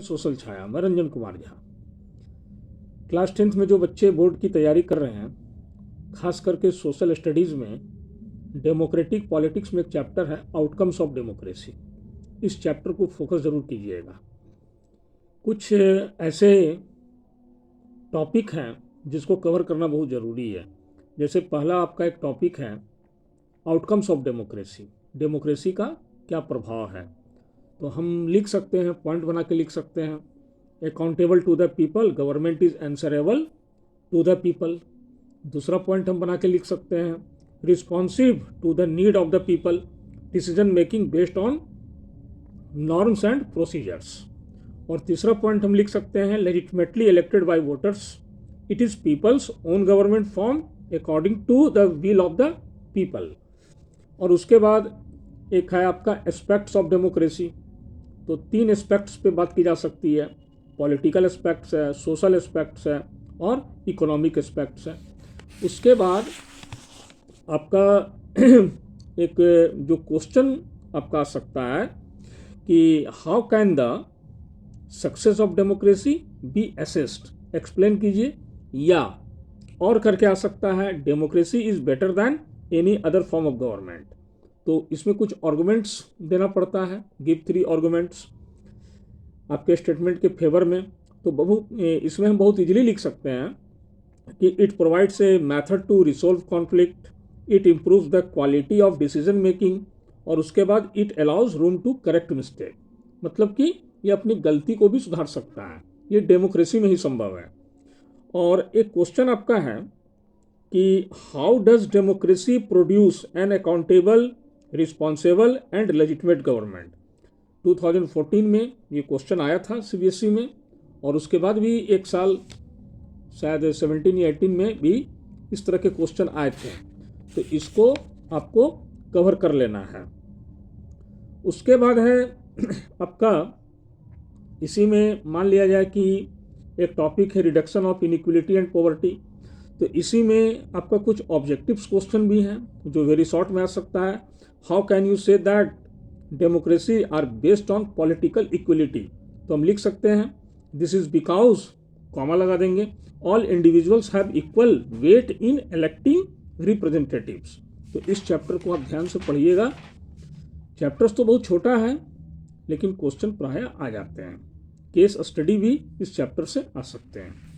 Social छाया, मैं Ranjan Kumar Jha. Class 10th में जो बच्चे बोर्ड की तैयारी कर रहे हैं, खास करके सोशल स्टडीज़ में डेमोक्रेटिक पॉलिटिक्स में एक चैप्टर है आउटकम्स ऑफ डेमोक्रेसी। इस चैप्टर को फोकस ज़रूर कीजिएगा। कुछ ऐसे टॉपिक हैं जिसको कवर करना बहुत ज़रूरी है। जैसे पहला आपका एक टॉपिक है आउटकम्स ऑफ डेमोक्रेसी, डेमोक्रेसी का क्या प्रभाव है। तो हम लिख सकते हैं, पॉइंट बना के लिख सकते हैं, accountable to the people, government is answerable to the people. दूसरा पॉइंट हम बना के लिख सकते हैं, responsive to the need of the people, decision making based on norms and procedures. और तीसरा पॉइंट हम लिख सकते हैं, legitimately elected by voters, it is people's own government form according to the will of the people. और उसके बाद एक है आपका एस्पेक्ट्स ऑफ डेमोक्रेसी। तो 3 एस्पेक्ट्स पे बात की जा सकती है, पॉलिटिकल एस्पेक्ट्स है, सोशल एस्पेक्ट्स है और इकोनॉमिक एस्पेक्ट्स है। उसके बाद आपका एक जो क्वेश्चन आपका आ सकता है कि how can the success of democracy B assessed, explain कीजिए। या और करके आ सकता है, democracy is better than any other form of government. तो इसमें कुछ आर्गुमेंट्स देना पड़ता है, गिव 3 आर्गुमेंट्स आपके स्टेटमेंट के फेवर में। तो इसमें हम बहुत इजीली लिख सकते हैं कि it provides a method to resolve conflict, it improves the quality of decision making, और उसके बाद it allows room to correct mistake. मतलब कि ये अपनी गलती को भी सुधार सकता है, ये डेमोक्रेसी में ही संभव है। और एक क्वेश्चन आपका है कि how does democracy produce an accountable, responsible and legitimate government. 2014 में ये क्वेश्चन आया था सीबीएसई में, और उसके बाद भी एक साल शायद 17 या 18 में भी इस तरह के क्वेश्चन आए थे। तो इसको आपको कवर कर लेना है। उसके बाद है आपका, इसी में मान लिया जाए कि एक टॉपिक है reduction of inequality and poverty. तो इसी में आपका कुछ ऑब्जेक्टिव्स क्वेश्चन भी हैं जो वेरी शॉर्ट में आ सकता है। How can you say that democracy are based on political equality. तो हम लिख सकते हैं, दिस इज बिकॉज, कॉमा लगा देंगे, all individuals have equal weight in electing representatives. तो इस चैप्टर को आप ध्यान से पढ़िएगा। चैप्टर्स तो बहुत छोटा है, लेकिन क्वेश्चन प्रायः आ जाते हैं। केस स्टडी भी इस चैप्टर से आ सकते हैं।